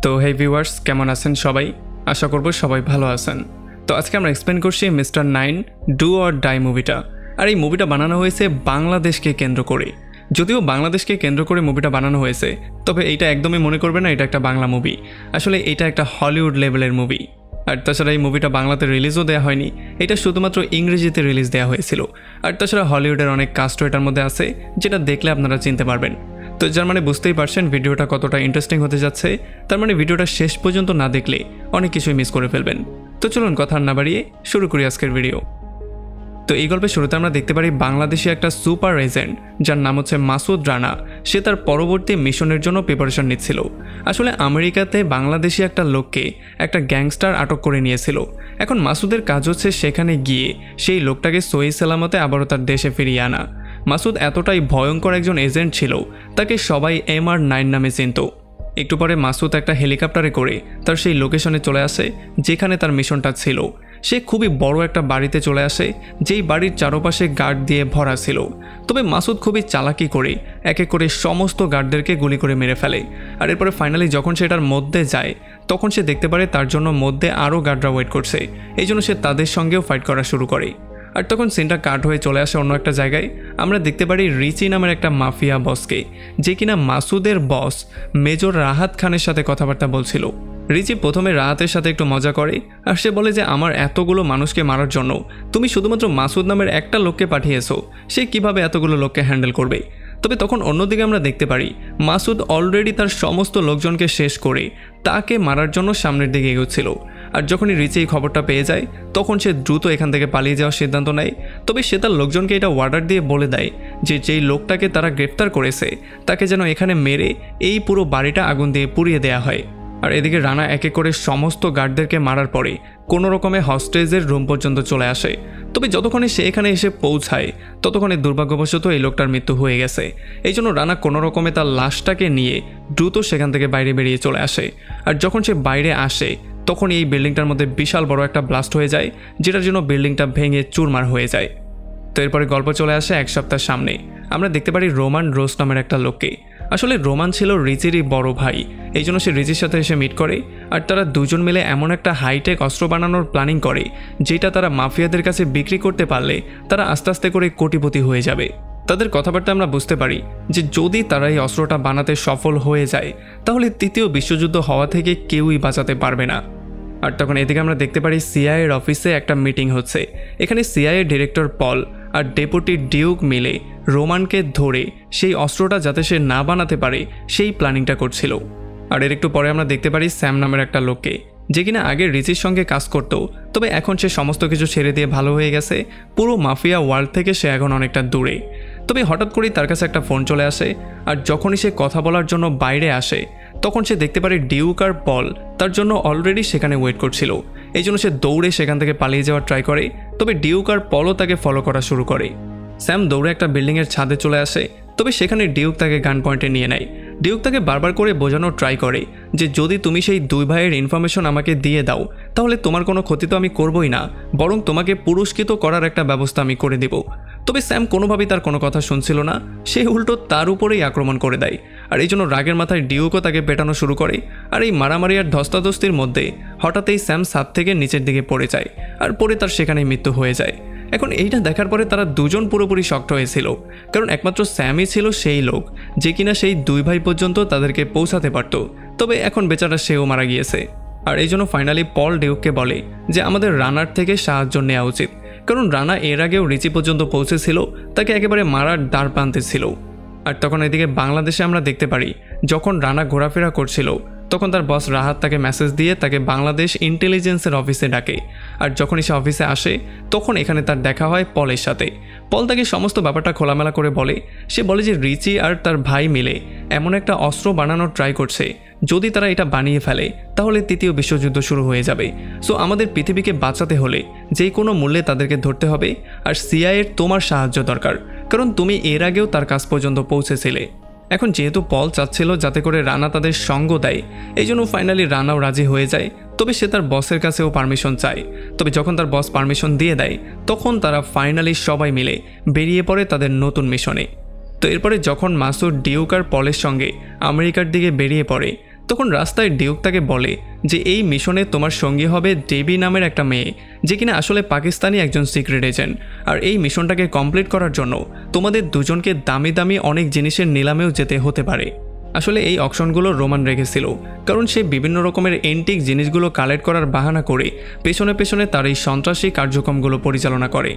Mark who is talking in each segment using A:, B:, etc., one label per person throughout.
A: তো হে ভিউয়ার্স, কেমন আছেন সবাই? আশা করব সবাই ভালো আছেন। তো আজকে আমরা এক্সপ্লেন করছি মিস্টার 9 ডু অর ডাই মুভিটা। আর এই মুভিটা বানানো হয়েছে বাংলাদেশকে কেন্দ্র করে। যদিও বাংলাদেশকে কেন্দ্র করে মুভিটা বানানো হয়েছে, তবে এইটা একদমই মনে করবে না এটা একটা বাংলা মুভি। আসলে এটা একটা হলিউড লেভেলের মুভি। আর তাছাড়া এই মুভিটা বাংলাতে রিলিজও দেওয়া হয়নি, এটা শুধুমাত্র ইংরেজিতে রিলিজ দেওয়া হয়েছিল। আর তাছাড়া হলিউডের অনেক কাস্টও এটার মধ্যে আছে, যেটা দেখলে আপনারা চিনতে পারবেন। তো যার মানে বুঝতেই পারছেন ভিডিওটা কতটা ইন্টারেস্টিং হতে যাচ্ছে। তার মানে ভিডিওটা শেষ পর্যন্ত না দেখলে অনেক কিছুই মিস করে ফেলবেন। তো চলুন কথা না বাড়িয়ে শুরু করি আজকের ভিডিও। তো এই গল্পের শুরুতে আমরা দেখতে পারি বাংলাদেশি একটা সুপার এজেন্ট যার নাম হচ্ছে মাসুদ রানা। সে তার পরবর্তী মিশনের জন্য প্রিপারেশন নিচ্ছিল। আসলে আমেরিকাতে বাংলাদেশি একটা লোককে একটা গ্যাংস্টার আটক করে নিয়েছিল। এখন মাসুদের কাজ হচ্ছে সেখানে গিয়ে সেই লোকটাকে সহি সালামতে আবারও তার দেশে ফিরিয়ে আনা। মাসুদ এতটাই ভয়ঙ্কর একজন এজেন্ট ছিল, তাকে সবাই MR9 নামে চিনত। একটু পরে মাসুদ একটা হেলিকপ্টারে করে তার সেই লোকেশনে চলে আসে যেখানে তার মিশনটা ছিল। সে খুবই বড় একটা বাড়িতে চলে আসে, যেই বাড়ির চারপাশে গার্ড দিয়ে ভরা ছিল। তবে মাসুদ খুবই চালাকি করে এক এক করে সমস্ত গার্ডদেরকে গুলি করে মেরে ফেলে। আর এরপরে ফাইনালি যখন সে এটার মধ্যে যায়, তখন সে দেখতে পারে তার জন্য মধ্যে আরও গার্ডরা ওয়েট করছে। এই জন্য সে তাদের সঙ্গেও ফাইট করা শুরু করে। আর তখন সিনটা কাট হয়ে চলে আসে অন্য একটা জায়গায়। আমরা দেখতে পারি রিচি নামের একটা মাফিয়া বসকে, যে কিনা মাসুদের বস মেজর রাহাত খানের সাথে কথাবার্তা বলছিল। রিচি প্রথমে রাহাতের সাথে একটু মজা করে, আর সে বলে যে আমার এতগুলো মানুষকে মারার জন্য তুমি শুধুমাত্র মাসুদ নামের একটা লোককে পাঠিয়েছো, সে কিভাবে এতগুলো লোককে হ্যান্ডেল করবে। তবে তখন অন্যদিকে আমরা দেখতে পারি মাসুদ অলরেডি তার সমস্ত লোকজনকে শেষ করে তাকে মারার জন্য সামনের দিকে এগোচ্ছিল। আর যখনই রিচি এই খবরটা পেয়ে যায়, তখন সে দ্রুত এখান থেকে পালিয়ে যাওয়ার সিদ্ধান্ত নেয়। তবে সে তার লোকজনকে এটা অর্ডার দিয়ে বলে দেয় যে যেই লোকটাকে তারা গ্রেফতার করেছে তাকে যেন এখানে মেরে এই পুরো বাড়িটা আগুন দিয়ে পুড়িয়ে দেওয়া হয়। আর এদিকে রানা এক এক করে সমস্ত গার্ডদেরকে মারার পরে কোনো রকমে হস্টেজের রুম পর্যন্ত চলে আসে। তবে যতক্ষণে সে এখানে এসে পৌঁছায়, ততক্ষণে দুর্ভাগ্যবশত এই লোকটার মৃত্যু হয়ে গেছে। এই জন্য রানা কোনো রকমে তার লাশটাকে নিয়ে দ্রুত সেখান থেকে বাইরে বেরিয়ে চলে আসে। আর যখন সে বাইরে আসে, তখন এই বিল্ডিংটার মধ্যে বিশাল বড় একটা ব্লাস্ট হয়ে যায়, যেটার জন্য বিল্ডিংটা ভেঙে চুরমার হয়ে যায়। তো এরপরে গল্প চলে আসে এক সপ্তাহ সামনে। আমরা দেখতে পারি রোমান রোস নামের একটা লোককে। আসলে রোমান ছিল রিচিরই বড় ভাই, এই জন্য সে রিচির সাথে এসে মিট করে। আর তারা দুজন মিলে এমন একটা হাইটেক অস্ত্র বানানোর প্ল্যানিং করে, যেটা তারা মাফিয়াদের কাছে বিক্রি করতে পারলে তারা আস্তে আস্তে করে কোটিপতি হয়ে যাবে। তাদের কথাবার্তা আমরা বুঝতে পারি যে যদি তারা এই অস্ত্রটা বানাতে সফল হয়ে যায়, তাহলে তৃতীয় বিশ্বযুদ্ধ হওয়া থেকে কেউই বাঁচাতে পারবে না। আর তখন এদিকে আমরা দেখতে পারি সিআইএর অফিসে একটা মিটিং হচ্ছে। এখানে সিআইএর ডিরেক্টর পল আর ডেপুটি ডিউক মিলে রোমানকে ধরে সেই অস্ত্রটা যাতে সে না বানাতে পারে সেই প্ল্যানিংটা করছিল। আর এর একটু পরে আমরা দেখতে পারি স্যাম নামের একটা লোককে, যে কিনা আগে রিচির সঙ্গে কাজ করত, তবে এখন সে সমস্ত কিছু ছেড়ে দিয়ে ভালো হয়ে গেছে। পুরো মাফিয়া ওয়ার্ল্ড থেকে সে এখন অনেকটা দূরে। তবে হঠাৎ করেই তার কাছে একটা ফোন চলে আসে। আর যখনই সে কথা বলার জন্য বাইরে আসে, তখন সে দেখতে পারে ডিউক আর পল তার জন্য অলরেডি সেখানে ওয়েট করছিল। এই জন্য সে দৌড়ে সেখান থেকে পালিয়ে যাওয়ার ট্রাই করে, তবে ডিউক আর পলও তাকে ফলো করা শুরু করে। স্যাম দৌড়ে একটা বিল্ডিংয়ের ছাদে চলে আসে, তবে সেখানে ডিউক তাকে গান পয়েন্টে নিয়ে নেয়। ডিউক তাকে বারবার করে বোঝানোর ট্রাই করে যে যদি তুমি সেই দুই ভাইয়ের ইনফরমেশন আমাকে দিয়ে দাও, তাহলে তোমার কোনো ক্ষতি তো আমি করবই না, বরং তোমাকে পুরস্কৃত করার একটা ব্যবস্থা আমি করে দেব। তবে স্যাম কোনোভাবেই তার কোনো কথা শুনছিল না, সে উল্টো তার উপরেই আক্রমণ করে দেয়। আর এই জন্য রাগের মাথায় ডিউকও তাকে পেটানো শুরু করে। আর এই মারামারি আর ধস্তাধস্তির মধ্যে হঠাৎই স্যাম ছাদ থেকে নিচের দিকে পড়ে যায়, আর পরে তার সেখানেই মৃত্যু হয়ে যায়। এখন এইটা দেখার পরে তারা দুজন পুরোপুরি শক্ট হয়েছিল, কারণ একমাত্র স্যামই ছিল সেই লোক যে কিনা সেই দুই ভাই পর্যন্ত তাদেরকে পৌঁছাতে পারত। তবে এখন বেচারা সেও মারা গিয়েছে। আর এই জন্য ফাইনালি পল ডিউককে বলে যে আমাদের রানার থেকে সাহায্য নেওয়া উচিত, কারণ রানা এর আগেও রিচি পর্যন্ত পৌঁছেছিল, তাকে একেবারে মারার দ্বার প্রান্তে ছিল। আর তখন এদিকে বাংলাদেশে আমরা দেখতে পারি যখন রানা ঘোরাফেরা করছিল, তখন তার বস রাহাত তাকে মেসেজ দিয়ে তাকে বাংলাদেশ ইন্টেলিজেন্সের অফিসে ডাকে। আর যখনই সে অফিসে আসে, তখন এখানে তার দেখা হয় পলের সাথে। পল তাকে সমস্ত ব্যাপারটা খোলামেলা করে বলে। সে বলে যে রিচি আর তার ভাই মিলে এমন একটা অস্ত্র বানানোর ট্রাই করছে, যদি তারা এটা বানিয়ে ফেলে তাহলে তৃতীয় বিশ্বযুদ্ধ শুরু হয়ে যাবে। সো আমাদের পৃথিবীকে বাঁচাতে হলে যে কোনো মূল্যে তাদেরকে ধরতে হবে। আর সিআইএর তোমার সাহায্য দরকার, কারণ তুমি এর আগেও তার কাছ পর্যন্ত পৌঁছেছিলে। এখন যেহেতু পল চাচ্ছিল যাতে করে রানা তাদের সঙ্গ দেয়, এই জন্য ফাইনালি রানাও রাজি হয়ে যায়। তবে সে তার বসের কাছেও পারমিশন চায়। তবে যখন তার বস পারমিশন দিয়ে দেয়, তখন তারা ফাইনালি সবাই মিলে বেরিয়ে পড়ে তাদের নতুন মিশনে। তো এরপরে যখন মাসুদ ডিউক আর পলের সঙ্গে আমেরিকার দিকে বেরিয়ে পড়ে, তখন রাস্তায় ডিউক তাকে বলে যে এই মিশনে তোমার সঙ্গী হবে ডেবি নামের একটা মেয়ে, যে কিনা আসলে পাকিস্তানি একজন সিক্রেট এজেন্ট। আর এই মিশনটাকে কমপ্লিট করার জন্য তোমাদের দুজনকে দামি দামি অনেক জিনিসের নিলামেও যেতে হতে পারে। আসলে এই অকশনগুলো রোমান রেখেছিল, কারণ সে বিভিন্ন রকমের এন্টিক জিনিসগুলো কালেক্ট করার বাহানা করে পেছনে পেছনে তার এই সন্ত্রাসী কার্যক্রমগুলো পরিচালনা করে।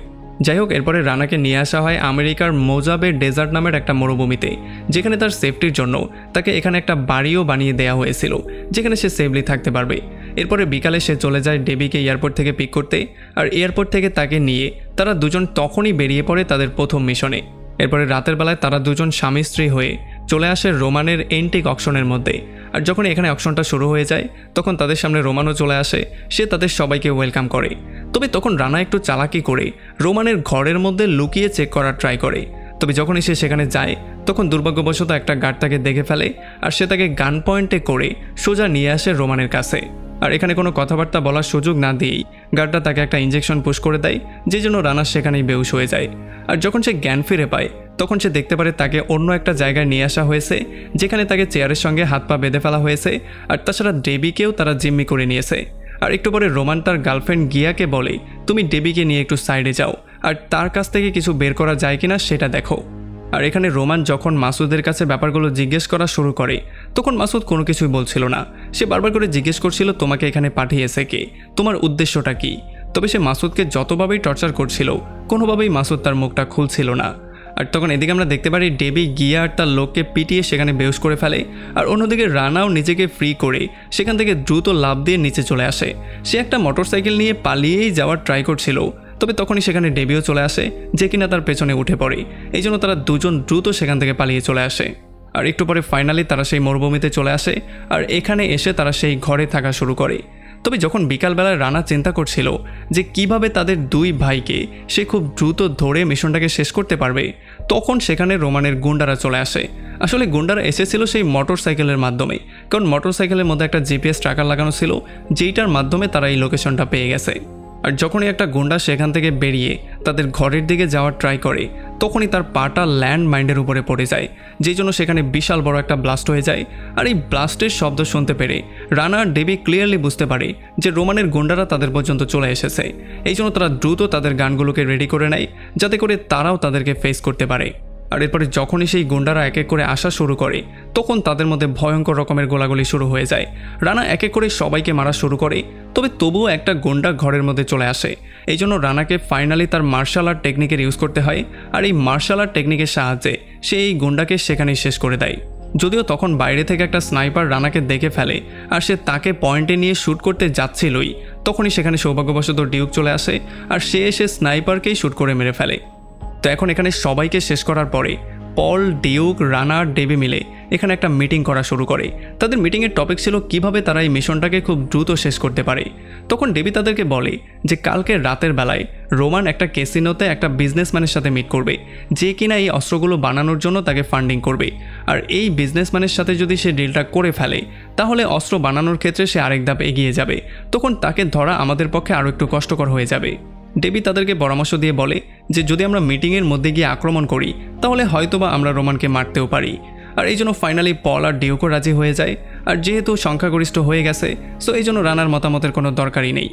A: যাই হোক, এরপরে রানাকে নিয়ে আসা হয় আমেরিকার মোজাবে ডেজার্ট নামের একটা মরুভূমিতে, যেখানে তার সেফটির জন্য তাকে এখানে একটা বাড়িও বানিয়ে দেওয়া হয়েছিল, যেখানে সে সেফলি থাকতে পারবে। এরপরে বিকালে সে চলে যায় ডেবিকে এয়ারপোর্ট থেকে পিক করতে, আর এয়ারপোর্ট থেকে তাকে নিয়ে তারা দুজন তখনই বেরিয়ে পড়ে তাদের প্রথম মিশনে। এরপরে রাতের বেলায় তারা দুজন স্বামী স্ত্রী হয়ে চলে আসে রোমানের এন্টিক অকশনের মধ্যে। আর যখন এখানে অকশনটা শুরু হয়ে যায় তখন তাদের সামনে রোমানও চলে আসে, সে তাদের সবাইকে ওয়েলকাম করে। তবে তখন রানা একটু চালাকি করে রোমানের ঘরের মধ্যে লুকিয়ে চেক করার ট্রাই করে। তবে যখনই সে সেখানে যায় তখন দুর্ভাগ্যবশত একটা গার্ড তাকে দেখে ফেলে, আর সে তাকে গান পয়েন্টে করে সোজা নিয়ে আসে রোমানের কাছে। আর এখানে কোনো কথাবার্তা বলার সুযোগ না দিয়েই গার্ডটা তাকে একটা ইঞ্জেকশন পুশ করে দেয়, যে জন্য রানা সেখানেই বেহুশ হয়ে যায়। আর যখন সে জ্ঞান ফিরে পায় তখন সে দেখতে পারে তাকে অন্য একটা জায়গায় নিয়ে আসা হয়েছে, যেখানে তাকে চেয়ারের সঙ্গে হাত পা বেঁধে ফেলা হয়েছে। আর তাছাড়া ডেবিকেও তারা জিম্মি করে নিয়েছে। আর একটু পরে রোমান তার গার্লফ্রেন্ড গিয়াকে বলে তুমি ডেবিকে নিয়ে একটু সাইডে যাও, আর তার কাছ থেকে কিছু বের করা যায় কিনা সেটা দেখো। আর এখানে রোমান যখন মাসুদের কাছে ব্যাপারগুলো জিজ্ঞেস করা শুরু করে তখন মাসুদ কোনো কিছুই বলছিল না। সে বারবার করে জিজ্ঞেস করছিল তোমাকে এখানে পাঠিয়েছে কে, তোমার উদ্দেশ্যটা কি। তবে সে মাসুদকে যতভাবেই টর্চার করছিল কোনোভাবেই মাসুদ তার মুখটা খুলছিল না। আর তখন এদিকে আমরা দেখতে পারি ডেবি গিয়া আর তার লোককে পিটিয়ে সেখানে বেহুশ করে ফেলে। আর অন্যদিকে রানাও নিজেকে ফ্রি করে সেখান থেকে দ্রুত লাফ দিয়ে নিচে চলে আসে। সে একটা মোটরসাইকেল নিয়ে পালিয়েই যাওয়ার ট্রাই করছিল, তবে তখনই সেখানে ডেবিও চলে আসে, যে কিনা তার পেছনে উঠে পড়ে। এই জন্য তারা দুজন দ্রুত সেখান থেকে পালিয়ে চলে আসে। আর একটু পরে ফাইনালি তারা সেই মরুভূমিতে চলে আসে, আর এখানে এসে তারা সেই ঘরে থাকা শুরু করে। তবে যখন বিকালবেলায় রানা চিন্তা করছিল যে কিভাবে তাদের দুই ভাইকে সে খুব দ্রুত ধরে মিশনটাকে শেষ করতে পারবে, তখন সেখানে রোমানের গুন্ডারা চলে আসে। আসলে গুন্ডারা এসেছিল সেই মোটরসাইকেলের মাধ্যমে, কারণ মোটরসাইকেলের মধ্যে একটা জিপিএস ট্র্যাকার লাগানো ছিল, যেইটার মাধ্যমে তারা এই লোকেশনটা পেয়ে গেছে। আর যখনই একটা গুন্ডা সেখান থেকে বেরিয়ে তাদের ঘরের দিকে যাওয়ার ট্রাই করে তখনই তার পাটা ল্যান্ড মাইন্ডের উপরে পড়ে যায়, যেই জন্য সেখানে বিশাল বড় একটা ব্লাস্ট হয়ে যায়। আর এই ব্লাস্টের শব্দ শুনতে পেরে রানা আর ডেবি ক্লিয়ারলি বুঝতে পারে যে রোমানের গুন্ডারা তাদের পর্যন্ত চলে এসেছে। এই জন্য তারা দ্রুত তাদের গানগুলোকে রেডি করে নেয়, যাতে করে তারাও তাদেরকে ফেস করতে পারে। আর এরপরে যখনই সেই গুন্ডারা এক এক করে আসা শুরু করে তখন তাদের মধ্যে ভয়ঙ্কর রকমের গোলাগুলি শুরু হয়ে যায়। রানা এক এক করে সবাইকে মারা শুরু করে, তবে তবুও একটা গুন্ডা ঘরের মধ্যে চলে আসে। এই জন্য রানাকে ফাইনালি তার মার্শাল আর্ট টেকনিকের ইউজ করতে হয়, আর এই মার্শাল আর্ট টেকনিকের সাহায্যে সে এই গুন্ডাকে সেখানেই শেষ করে দেয়। যদিও তখন বাইরে থেকে একটা স্নাইপার রানাকে দেখে ফেলে, আর সে তাকে পয়েন্টে নিয়ে শ্যুট করতে যাচ্ছিলই, তখনই সেখানে সৌভাগ্যবশত ডিউক চলে আসে, আর সে এসে স্নাইপারকেই শ্যুট করে মেরে ফেলে। তো এখন এখানে সবাইকে শেষ করার পরে পল, ডিউক, রানা আর ডেবি মিলে এখানে একটা মিটিং করা শুরু করে। তাদের মিটিংয়ের টপিক ছিল কিভাবে তারা এই মিশনটাকে খুব দ্রুত শেষ করতে পারে। তখন ডেবি তাদেরকে বলে যে কালকে রাতের বেলায় রোমান একটা ক্যাসিনোতে একটা বিজনেসম্যানের সাথে মিট করবে, যে কিনা এই অস্ত্রগুলো বানানোর জন্য তাকে ফান্ডিং করবে। আর এই বিজনেসম্যানের সাথে যদি সে ডিলটা করে ফেলে তাহলে অস্ত্র বানানোর ক্ষেত্রে সে আরেক ধাপ এগিয়ে যাবে, তখন তাকে ধরা আমাদের পক্ষে আরও একটু কষ্টকর হয়ে যাবে। ডেবি তাদেরকে পরামর্শ দিয়ে বলে যে যদি আমরা মিটিংয়ের মধ্যে গিয়ে আক্রমণ করি তাহলে হয়তোবা আমরা রোমানকে মারতেও পারি। আর এই জন্য ফাইনালি পল আর ডিউকও রাজি হয়ে যায়। আর যেহেতু সংখ্যাগরিষ্ঠ হয়ে গেছে সো এই জন্য রানার মতামতের কোনো দরকারই নেই।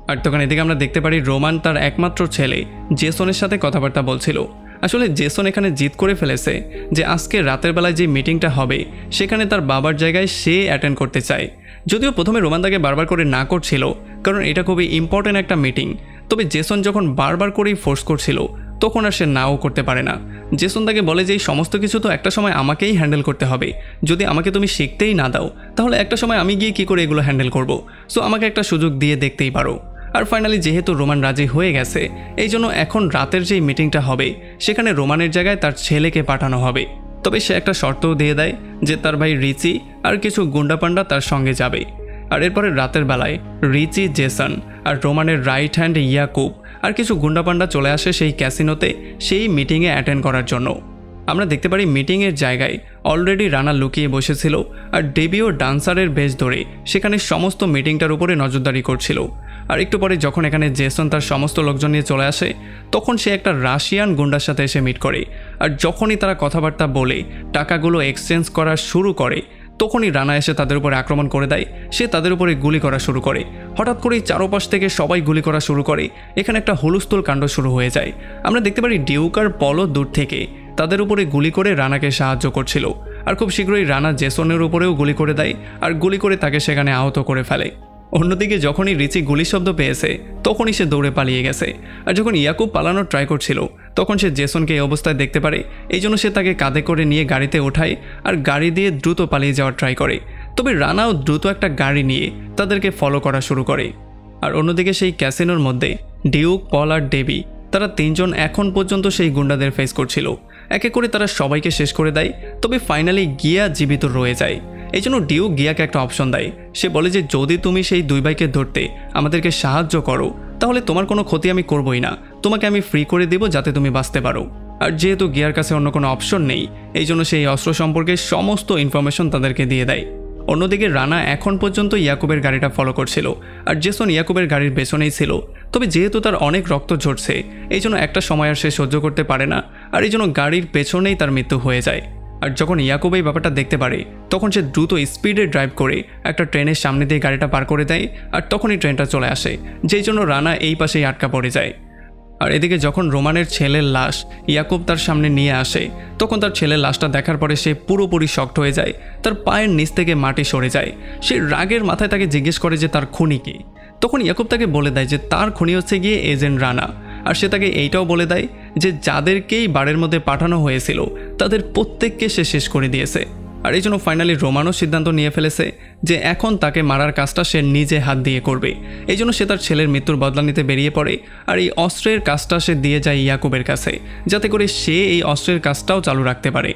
A: আর তখন এদিকে আমরা দেখতে পারি রোমান তার একমাত্র ছেলে জেসনের সাথে কথাবার্তা বলছিল। আসলে জেসন এখানে জিদ করে ফেলেছে যে আজকে রাতের বেলায় যে মিটিংটা হবে সেখানে তার বাবার জায়গায় সে অ্যাটেন্ড করতে চায়। যদিও প্রথমে রোমান তাকে বারবার করে না করছিল, কারণ এটা খুবই ইম্পর্টেন্ট একটা মিটিং। তবে জেসন যখন বারবার করেই ফোর্স করছিল তখন আর সে নাও করতে পারে না। জেসন তাকে বলে যে এই সমস্ত কিছু তো একটা সময় আমাকেই হ্যান্ডেল করতে হবে, যদি আমাকে তুমি শিখতেই না দাও তাহলে একটা সময় আমি গিয়ে কী করে এগুলো হ্যান্ডেল করব, সো আমাকে একটা সুযোগ দিয়ে দেখতেই পারো। আর ফাইনালি যেহেতু রোমান রাজি হয়ে গেছে এই জন্য এখন রাতের যেই মিটিংটা হবে সেখানে রোমানের জায়গায় তার ছেলেকে পাঠানো হবে। তবে সে একটা শর্তও দিয়ে দেয় যে তার ভাই রিচি আর কিছু গুন্ডাপান্ডা তার সঙ্গে যাবে। আর এরপরে রাতের বেলায় রিচি, জেসন আর রোমানের রাইট হ্যান্ড ইয়াকুব আর কিছু গুন্ডাপান্ডা চলে আসে সেই ক্যাসিনোতে সেই মিটিংয়ে অ্যাটেন্ড করার জন্য। আমরা দেখতে পারি মিটিংয়ের জায়গায় অলরেডি রানা লুকিয়ে বসেছিল, আর ডেবিও ডান্সারের বেশ ধরে সেখানে সমস্ত মিটিংটার উপরে নজরদারি করছিল। আর একটু পরে যখন এখানে জেসন তার সমস্ত লোকজন নিয়ে চলে আসে তখন সে একটা রাশিয়ান গুন্ডার সাথে এসে মিট করে। আর যখনই তারা কথাবার্তা বলে টাকাগুলো এক্সচেঞ্জ করা শুরু করে তখনই রানা এসে তাদের উপরে আক্রমণ করে দেয়। সে তাদের উপরে গুলি করা শুরু করে। হঠাৎ করেই চারপাশ থেকে সবাই গুলি করা শুরু করে। এখানে একটা হুলস্থুল কাণ্ড শুরু হয়ে যায়। আমরা দেখতে পারি ডিউক আর পলও দূর থেকে তাদের উপরে গুলি করে রানাকে সাহায্য করছিল। আর খুব শীঘ্রই রানা জেসনের উপরেও গুলি করে দেয় আর গুলি করে তাকে সেখানে আহত করে ফেলে। অন্যদিকে যখনই রিচি গুলির শব্দ পেয়েছে তখনই সে দৌড়ে পালিয়ে গেছে। আর যখন ইয়াকুব পালানোর ট্রাই করছিল তখন সে জেসনকে এই অবস্থায় দেখতে পারে। এই জন্য সে তাকে কাঁধে করে নিয়ে গাড়িতে ওঠায় আর গাড়ি দিয়ে দ্রুত পালিয়ে যাওয়ার ট্রাই করে। তবে রানাও দ্রুত একটা গাড়ি নিয়ে তাদেরকে ফলো করা শুরু করে। আর অন্যদিকে সেই ক্যাসিনোর মধ্যে ডিউক, পল আর ডেবি তারা তিনজন এখন পর্যন্ত সেই গুন্ডাদের ফেস করছিল। একে করে তারা সবাইকে শেষ করে দেয়। তবে ফাইনালি গিয়া জীবিত রয়ে যায়। এই জন্য ডিউক গিয়াকে একটা অপশন দেয়। সে বলে যে যদি তুমি সেই দুই ভাইকে ধরতে আমাদেরকে সাহায্য করো তাহলে তোমার কোনো ক্ষতি আমি করবই না, তোমাকে আমি ফ্রি করে দেব যাতে তুমি বাঁচতে পারো। আর যেহেতু গিয়ার কাছে অন্য কোনো অপশন নেই এই জন্য সেই অস্ত্র সম্পর্কে সমস্ত ইনফরমেশন তাদেরকে দিয়ে দেয়। অন্যদিকে রানা এখন পর্যন্ত ইয়াকুবের গাড়িটা ফলো করছিল আর জেসন ইয়াকুবের গাড়ির পেছনেই ছিল। তবে যেহেতু তার অনেক রক্ত ঝরছে এই জন্য একটা সময় আর সে সহ্য করতে পারে না আর এই জন্য গাড়ির পেছনেই তার মৃত্যু হয়ে যায়। আর যখন ইয়াকুব এই ব্যাপারটা দেখতে পারে তখন সে দ্রুত স্পিডে ড্রাইভ করে একটা ট্রেনের সামনে দিয়ে গাড়িটা পার করে দেয়। আর তখনই ট্রেনটা চলে আসে, যেই জন্য রানা এই পাশেই আটকা পড়ে যায়। আর এদিকে যখন রোমানের ছেলের লাশ ইয়াকুব তার সামনে নিয়ে আসে তখন তার ছেলের লাশটা দেখার পরে সে পুরোপুরি শকড হয়ে যায়। তার পায়ের নিচ থেকে মাটি সরে যায়। সে রাগের মাথায় তাকে জিজ্ঞেস করে যে তার খুনি কি। তখন ইয়াকুব তাকে বলে দেয় যে তার খুনি হচ্ছে গিয়ে এজেন্ট রানা। আর সে তাকে এইটাও বলে দেয় যে যাদেরকেই বাড়ির মধ্যে পাঠানো হয়েছিল তাদের প্রত্যেককে সে শেষ করে দিয়েছে। আর এই জন্য ফাইনালি রোমানও সিদ্ধান্ত নিয়ে ফেলেছে যে এখন তাকে মারার কাজটা সে নিজে হাত দিয়ে করবে। এই জন্য সে তার ছেলের মৃত্যুর বদলা নিতে বেরিয়ে পড়ে আর এই অস্ত্রের কাজটা সে দিয়ে যায় ইয়াকুবের কাছে যাতে করে সে এই অস্ত্রের কাজটাও চালু রাখতে পারে।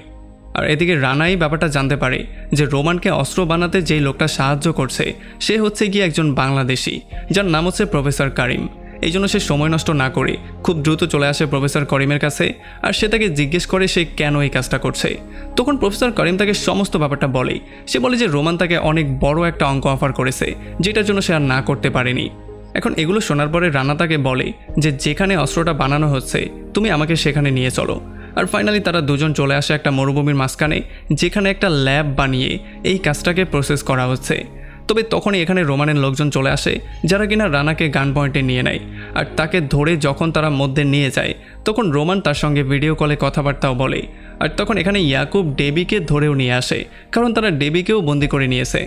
A: আর এদিকে রানাই ব্যাপারটা জানতে পারে যে রোমানকে অস্ত্র বানাতে যেই লোকটা সাহায্য করছে সে হচ্ছে গিয়ে একজন বাংলাদেশি যার নাম হচ্ছে প্রফেসর কারিম। এই জন্য সে সময় নষ্ট না করে খুব দ্রুত চলে আসে প্রফেসর করিমের কাছে আর সে তাকে জিজ্ঞেস করে সে কেন এই কাজটা করছে। তখন প্রফেসর করিম তাকে সমস্ত ব্যাপারটা বলে। সে বলে যে রোমান তাকে অনেক বড় একটা অঙ্ক অফার করেছে যেটার জন্য সে আর না করতে পারেনি। এখন এগুলো শোনার পরে রানা তাকে বলে যে যেখানে অস্ত্রটা বানানো হচ্ছে তুমি আমাকে সেখানে নিয়ে চলো। আর ফাইনালি তারা দুজন চলে আসে একটা মরুভূমির মাঝখানে যেখানে একটা ল্যাব বানিয়ে এই কাজটাকে প্রসেস করা হচ্ছে। তবে তখনই এখানে রোমানের লোকজন চলে আসে যারা কিনা রানাকে গান পয়েন্টে নিয়ে নেয়। আর তাকে ধরে যখন তারা মধ্যে নিয়ে যায় তখন রোমান তার সঙ্গে ভিডিও কলে কথাবার্তাও বলে। আর তখন এখানে ইয়াকুব ডেবিকে ধরেও নিয়ে আসে কারণ তারা ডেবিকেও বন্দি করে নিয়েছে।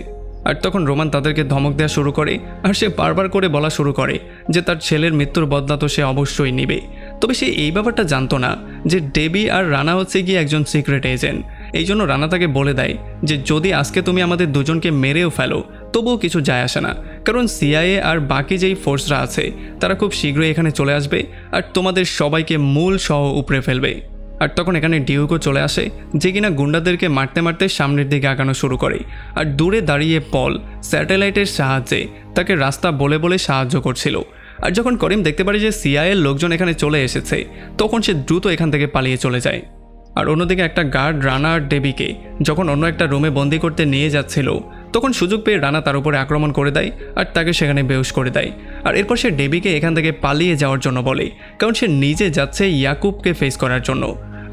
A: আর তখন রোমান তাদেরকে ধমক দেওয়া শুরু করে আর সে বারবার করে বলা শুরু করে যে তার ছেলের মৃত্যুর বদলা তো সে অবশ্যই নেবে। তবে সে এই ব্যাপারটা জানতো না যে ডেবি আর রানা হচ্ছে গিয়ে একজন সিক্রেট এজেন্ট। এই জন্য রানা তাকে বলে দেয় যে যদি আজকে তুমি আমাদের দুজনকে মেরেও ফেলো তবুও কিছু যায় আসে না, কারণ সিআইএ আর বাকি যেই ফোর্সরা আছে তারা খুব শীঘ্রই এখানে চলে আসবে আর তোমাদের সবাইকে মূল সহ উপড়ে ফেলবে। আর তখন এখানে ডিউকও চলে আসে যে কিনা গুন্ডাদেরকে মারতে মারতে সামনের দিকে আগানো শুরু করে। আর দূরে দাঁড়িয়ে পল স্যাটেলাইটের সাহায্যে তাকে রাস্তা বলে বলে সাহায্য করছিল। আর যখন করিম দেখতে পারে যে সিআইএর লোকজন এখানে চলে এসেছে তখন সে দ্রুত এখান থেকে পালিয়ে চলে যায়। আর অন্যদিকে একটা গার্ড রানা আর ডেবিকে যখন অন্য একটা রুমে বন্দি করতে নিয়ে যাচ্ছিল তখন সুযোগ পেয়ে রানা তার উপরে আক্রমণ করে দেয় আর তাকে সেখানে বেহুশ করে দেয়। আর এরপর সে ডেবিকে এখান থেকে পালিয়ে যাওয়ার জন্য বলে কারণ সে নিজে যাচ্ছে ইয়াকুবকে ফেস করার জন্য।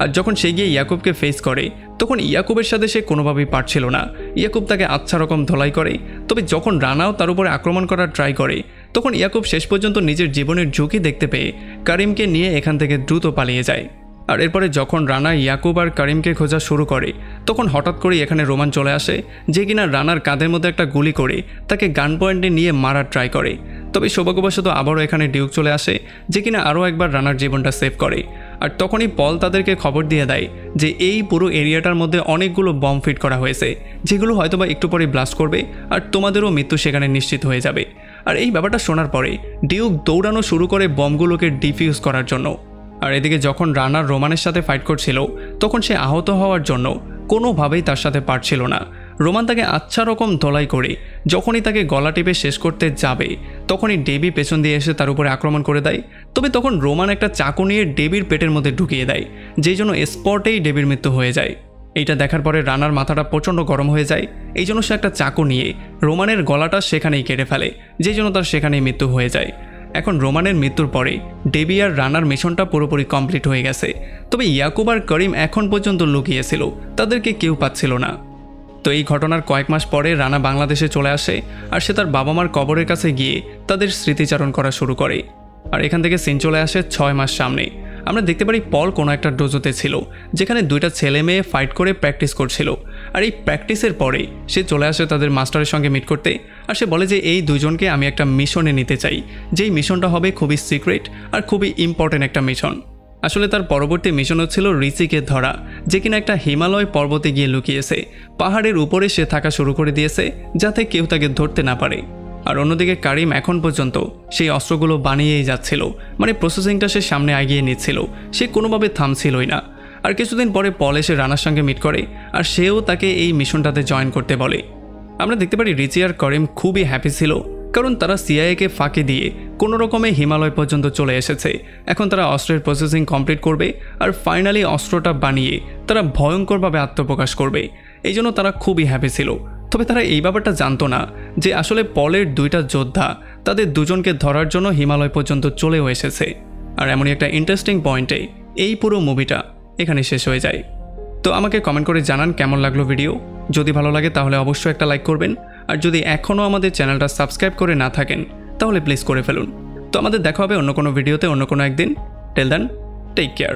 A: আর যখন সে গিয়ে ইয়াকুবকে ফেস করে তখন ইয়াকুবের সাথে সে কোনোভাবেই পারছিল না। ইয়াকুব তাকে আচ্ছা রকম ধোলাই করে। তবে যখন রানাও তার উপরে আক্রমণ করার ট্রাই করে তখন ইয়াকুব শেষ পর্যন্ত নিজের জীবনের ঝুঁকি দেখতে পেয়ে কারিমকে নিয়ে এখান থেকে দ্রুত পালিয়ে যায়। আর এরপরে যখন রানা ইয়াকুব আর কারিমকে খোঁজা শুরু করে তখন হঠাৎ করেই এখানে রোমান চলে আসে যে কিনা রানার কাঁধের মধ্যে একটা গুলি করে তাকে গান পয়েন্টে নিয়ে মারার ট্রাই করে। তবে সৌভাগ্যবশত আবারও এখানে ডিউক চলে আসে যে কিনা আরও একবার রানার জীবনটা সেভ করে। আর তখনই পল তাদেরকে খবর দিয়ে দেয় যে এই পুরো এরিয়াটার মধ্যে অনেকগুলো বম ফিট করা হয়েছে যেগুলো হয়তোবা একটু পরে ব্লাস্ট করবে আর তোমাদেরও মৃত্যু সেখানে নিশ্চিত হয়ে যাবে। আর এই ব্যাপারটা শোনার পরে ডিউক দৌড়ানো শুরু করে বমগুলোকে ডিফিউজ করার জন্য। আর এদিকে যখন রানা রোমানের সাথে ফাইট করছিল তখন সে আহত হওয়ার জন্য কোনোভাবেই তার সাথে পারছিল না। রোমান তাকে আচ্ছা রকম ধোলাই করে যখনই তাকে গলা টিপে শেষ করতে যাবে তখনই ডেবি পেছন দিয়ে এসে তার উপরে আক্রমণ করে দেয়। তবে তখন রোমান একটা চাকু নিয়ে ডেবির পেটের মধ্যে ঢুকিয়ে দেয় যেই জন্য স্পটেই ডেবির মৃত্যু হয়ে যায়। এইটা দেখার পরে রানার মাথাটা প্রচণ্ড গরম হয়ে যায়। এই জন্য সে একটা চাকু নিয়ে রোমানের গলাটা সেখানেই কেটে ফেলে যেই জন্য তার সেখানেই মৃত্যু হয়ে যায়। এখন রোমানের মৃত্যুর পরে ডেবি আর রানার মিশনটা পুরোপুরি কমপ্লিট হয়ে গেছে। তবে ইয়াকুব আর করিম এখন পর্যন্ত লুকিয়েছিল, তাদেরকে কেউ পাচ্ছিল না। তো এই ঘটনার কয়েক মাস পরে রানা বাংলাদেশে চলে আসে আর সে তার বাবা মার কবরের কাছে গিয়ে তাদের স্মৃতিচারণ করা শুরু করে। আর এখান থেকে সিন চলে আসে 6 মাস সামনে। আমরা দেখতে পারি পল কোনো একটা ডোজোতে ছিল যেখানে 2টা ছেলে মেয়ে ফাইট করে প্র্যাকটিস করছিল। আর এই প্র্যাকটিসের পরে সে চলে আসে তাদের মাস্টারের সঙ্গে মিট করতে। আর সে বলে যে এই দুজনকে আমি একটা মিশনে নিতে চাই, যেই মিশনটা হবে খুবই সিক্রেট আর খুবই ইম্পর্টেন্ট একটা মিশন। আসলে তার পরবর্তী মিশনও ছিল রিচিকে ধরা, যে কিনা একটা হিমালয় পর্বতে গিয়ে লুকিয়েছে। পাহাড়ের উপরে সে থাকা শুরু করে দিয়েছে যাতে কেউ তাকে ধরতে না পারে। আর অন্যদিকে কারিম এখন পর্যন্ত সেই অস্ত্রগুলো বানিয়েই যাচ্ছিল, মানে প্রসেসিংটা সে সামনে এগিয়ে নিচ্ছিল, সে কোনোভাবে থামছিলই না। আর কিছুদিন পরে পল এসে রানার সঙ্গে মিট করে আর সেও তাকে এই মিশনটাতে জয়েন করতে বলে। আমরা দেখতে পারি রিচি আর করিম খুবই হ্যাপি ছিল, কারণ তারা সিআইএকে ফাঁকি দিয়ে কোনো রকমে হিমালয় পর্যন্ত চলে এসেছে। এখন তারা অস্ত্রের প্রসেসিং কমপ্লিট করবে আর ফাইনালি অস্ত্রটা বানিয়ে তারা ভয়ঙ্করভাবে আত্মপ্রকাশ করবে। এই জন্য তারা খুবই হ্যাপি ছিল। তবে তারা এই ব্যাপারটা জানতো না যে আসলে পলের 2টা যোদ্ধা তাদের দুজনকে ধরার জন্য হিমালয় পর্যন্ত চলেও এসেছে। আর এমনই একটা ইন্টারেস্টিং পয়েন্টে এই পুরো মুভিটা এখানে শেষ হয়ে যায়। তো আমাকে কমেন্ট করে জানান কেমন লাগলো ভিডিও। যদি ভালো লাগে তাহলে অবশ্যই একটা লাইক করবেন, আর যদি এখনও আমাদের চ্যানেলটা সাবস্ক্রাইব করে না থাকেন তাহলে প্লিজ করে ফেলুন। তো আমাদের দেখা হবে অন্য কোনো ভিডিওতে অন্য কোনো একদিন। Till then, take care.